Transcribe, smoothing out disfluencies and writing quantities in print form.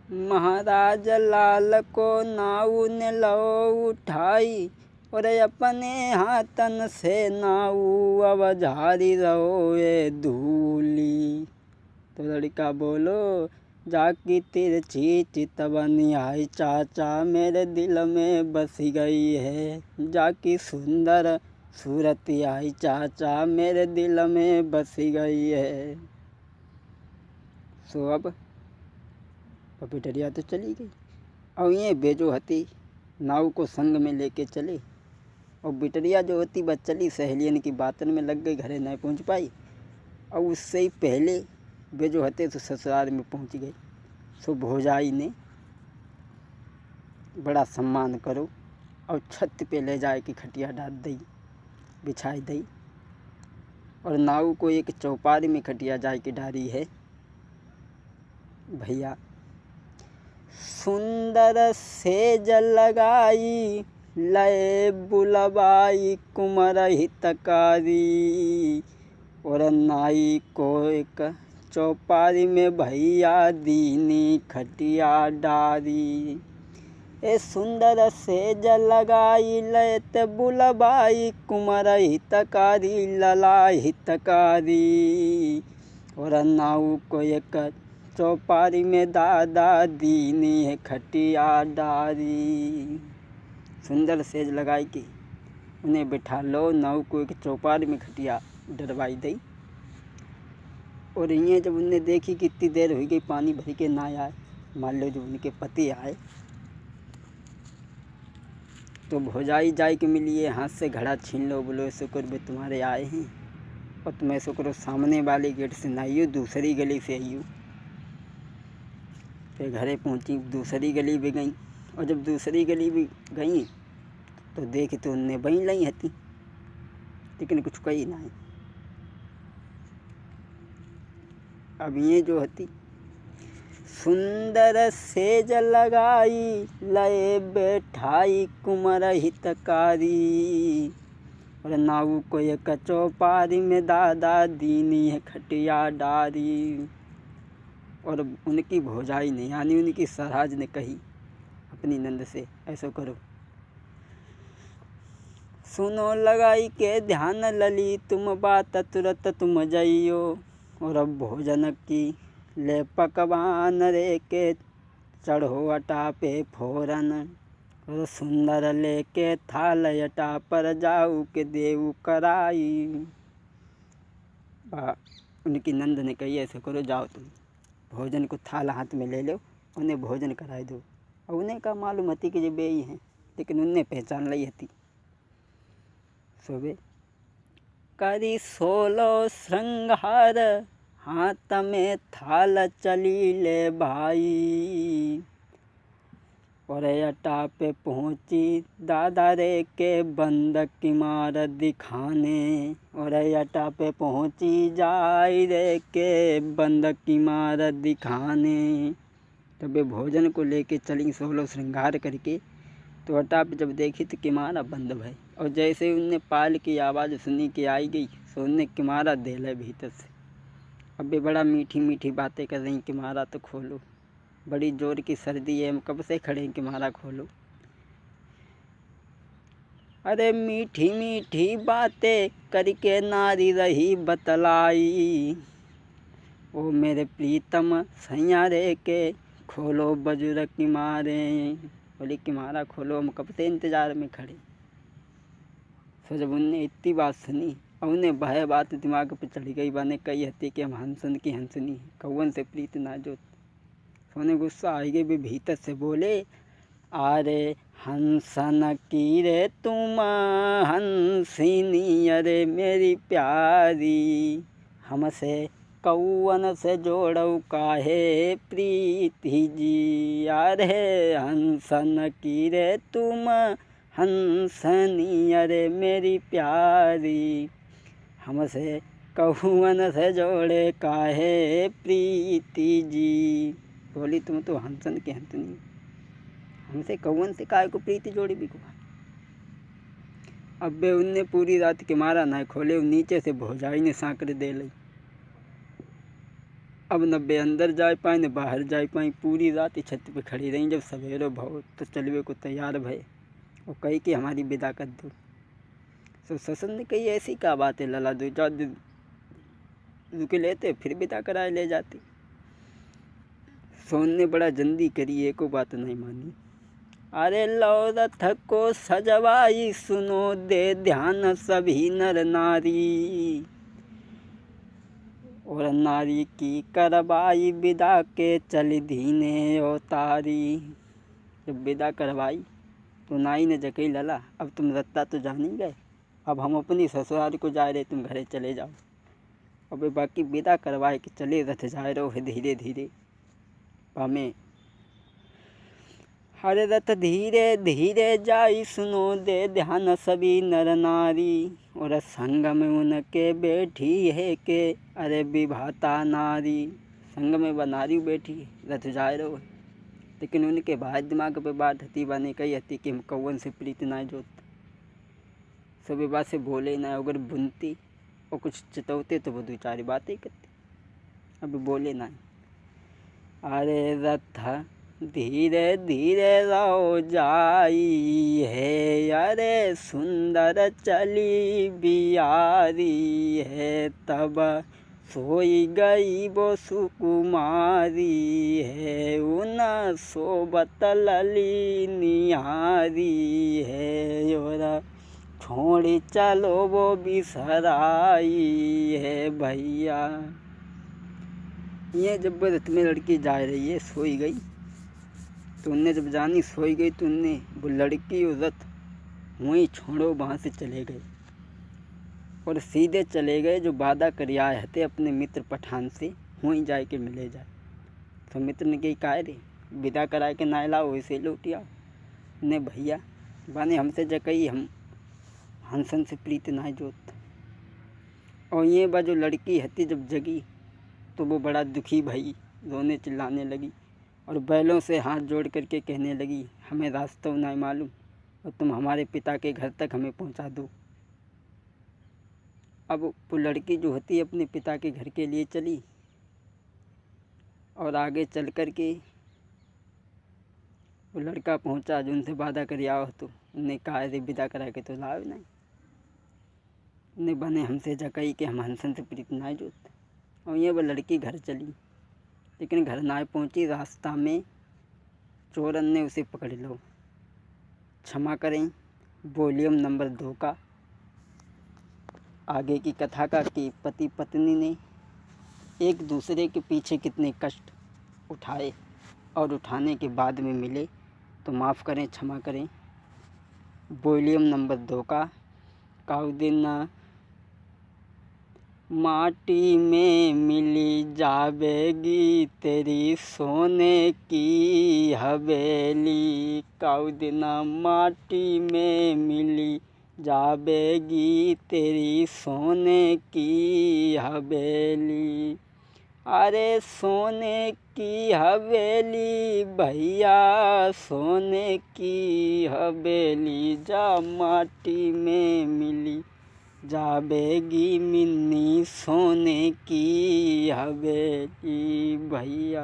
महाराज लाल को नाऊ ने लो उठाई और अपने हाथन से नाऊ अब झारी रहो ये धूली। तो लड़का बोलो जाकी तिरछी चितवनी आई चाचा मेरे दिल में बस गई है। जाकी सुंदर सूरत आई चाचा मेरे दिल में बस गई है। सो अब बिटरिया तो चली गई और ये बेजो हती नाव को संग में लेके चले और बिटरिया जो होती बस चली सहेलियन की बातन में लग गई, घरे नहीं पहुंच पाई और उससे ही पहले वे जो हते तो ससुराल में पहुंच गए। सो भौजाई ने बड़ा सम्मान करो और छत पे ले जाए कि खटिया डाल दी बिछाई दी और नाव को एक चौपारी में खटिया जाए की डारी है। भैया सुंदर सेज लगाई लय बुलवाई कुमर हितकारी और नाई को एक चौपारी में भैया दीनी खटिया डारी। ए सुंदर सेज लगाई लयत बुलवाई कुमर हितकारी लला हितकारी और नाऊ को एक चौपारी में दादा दीनी है खटिया डारी। सुंदर सेज लगाई के उन्हें बिठा लो, नाऊ को एक चौपारी में खटिया डरवाई दी और ये जब उन्हें देखी कि इतनी देर हो गई पानी भर के ना आए, मान लो जो उनके पति आए तो भौजाई जाए के मिलिए हाथ से घड़ा छीन लो, बोलो शुक्र बे तुम्हारे आए हैं और तुम्हें शुक्र सामने वाले गेट से ना आइयो दूसरी गली से आइयो। फिर घरे पहुंची, दूसरी गली भी गई और जब दूसरी गली भी गई तो देख तो उनने बही लाई हती लेकिन कुछ कही ना। अब ये जो हती सुंदर सेज लगाई लय बैठाई कुमर हितकारी और नाऊ को एक चौपारी में दादा दीनी है खटिया डारी। और उनकी भौजाई ने यानी उनकी सराज ने कही अपनी नंद से ऐसा करो सुनो लगाई के ध्यान लली तुम बात तुरत तुम जाइयो और अब भोजन की ले पकवान रे के चढ़ो अटा पे फोरन और सुंदर लेके थाल अटा पर जाऊ के देव कराई। उनकी नंद ने कही ऐसे करो जाओ तुम भोजन को थाल हाथ में ले लो, उन्हें भोजन कराए दो। और उन्हें का मालूम हती कि ये बेई हैं लेकिन उन्हें पहचान ली हती। सोबे करी 16 श्रृंगार हाथ में थाल चली ले भाई और अटा पे पहुंची दादा रे के बंद किमार दिखाने और अटा पे पहुंची जाई रे के बंद किमार दिखाने। तब भोजन को लेके चली 16 श्रृंगार करके तो अटा पे जब देखी तो किमारा बंद भय और जैसे उनने पाल की आवाज़ सुनी कि आई गई तो उनने किमारा दे ले भीतर से। अब भी बड़ा मीठी मीठी बातें कर रही किमारा तो खोलो, बड़ी जोर की सर्दी है हम कब से खड़े हैं किमारा खोलो। अरे मीठी मीठी बातें करके नारी रही बतलाई ओ मेरे प्रीतम सैया रे के खोलो बजुर्ग किमारे। बोली किमारा खोलो हम कब से इंतज़ार में खड़े। तो जब उनने इतनी बात सुनी और उन्हें वह बात दिमाग पे चढ़ गई, बने कही हती कि हम हंसन की हंसनी कौन से प्रीत ना जो। सोने गुस्सा आ गई भी भीतर से बोले अरे हंसन की रे तुम हंसिनी अरे मेरी प्यारी हमसे कौन से जोड़ो काहे प्रीति जी। अरे हंसन की रे तुम हंसनी अरे मेरी प्यारी हमसे कौन से जोड़े काहे प्रीति जी। बोली तुम तो हंसन की हंसनी हमसे कौन से काहे को प्रीति जोड़ी भी को। अब बे उनने पूरी रात के मारा ना खोले नीचे से भौजाई ने सांकरे दे ली। अब न बे अंदर जा पाए न बाहर जा पाए। पूरी रात छत पे खड़ी रहीं। जब सवेरे भव तो चलवे को तैयार भये और कही कि हमारी विदा कर दो। तो ससुर ने कही ऐसी क्या बात है लला, 2-4 दिन रुक लेते फिर विदा कराए ले जाती। सोन ने बड़ा जल्दी करी, एको बात नहीं मानी। अरे लो रथ को सजवाई सुनो दे ध्यान सभी नर नारी, और नारी की करवाई विदा के चल धीने अवतारी। जब विदा करवाई तो नाई ने जकई लला, अब तुम रत्ता तो जान ही गए, अब हम अपनी ससुराल को जा रहे, तुम घरे चले जाओ। अब बाकी विदा करवाए कि चले रथ जाए रहो है धीरे धीरे पामे। हरे रथ धीरे धीरे जाई सुनो दे ध्यान सभी नर नारी, और संग में उनके बैठी है के अरे विभाता नारी। संग में वह नारी बैठी रथ जाए रहो, लेकिन उनके भाई दिमाग पे बात हती। बने कही हती कि हम कौन से प्रीत ना जोत। सभी बात से बोले ना, अगर बुनती और कुछ चितवते तो वो 2-4 बातें करती, अभी बोले ना। अरे रथ धीरे धीरे रहो जाई है, अरे सुंदर चली बियारी है, तब सोई गई वो सुकुमारी है, उन सोबत लली निहारी है, और छोड़ चलो वो बिसराई है भैया। ये जब रथ में लड़की जा रही है, सोई गई, तो उनने जब जानी सोई गई तो उनने वो लड़की और रथ वहीं छोड़ो वहाँ से चले गए और सीधे चले गए जो वादा कर आए हते अपने मित्र पठान से, वहीं जाए के मिले जाए। तो मित्र ने कही काहे रे विदा कराए के ना लाओ, वैसे लौट आओ। ने भैया बाने हमसे जकई हम हंसन से प्रीत ना जोत। और ये बा जो लड़की हती जब जगी तो वो बड़ा दुखी भई, रोने चिल्लाने लगी और बैलों से हाथ जोड़ करके कहने लगी, हमें रास्ता नहीं मालूम और तुम हमारे पिता के घर तक हमें पहुंचा दो। अब वो लड़की जो होती अपने पिता के घर के लिए चली और आगे चल कर के वो लड़का पहुंचा जो उनसे वादा कर आओ, तो उन्हें कहा रे विदा करा के तो लाओ नहीं। उन्हें बने हमसे जकई कि हम हंसन से प्रीत ना जोत। और ये वो लड़की घर चली, लेकिन घर ना पहुंची, रास्ता में चोरन ने उसे पकड़ लो। क्षमा करें वॉल्यूम नंबर 2 का आगे की कथा का कि पति पत्नी ने एक दूसरे के पीछे कितने कष्ट उठाए और उठाने के बाद में मिले, तो माफ़ करें क्षमा करें। वॉल्यूम नंबर 2 का काउ दिन माटी में मिली जावेगी तेरी सोने की हवेली, काउ दिन माटी में मिली जावेगी तेरी सोने की हवेली। अरे सोने की हवेली भैया सोने की हवेली, जा माटी में मिली जावेगी मिन्नी सोने की हवेली भैया।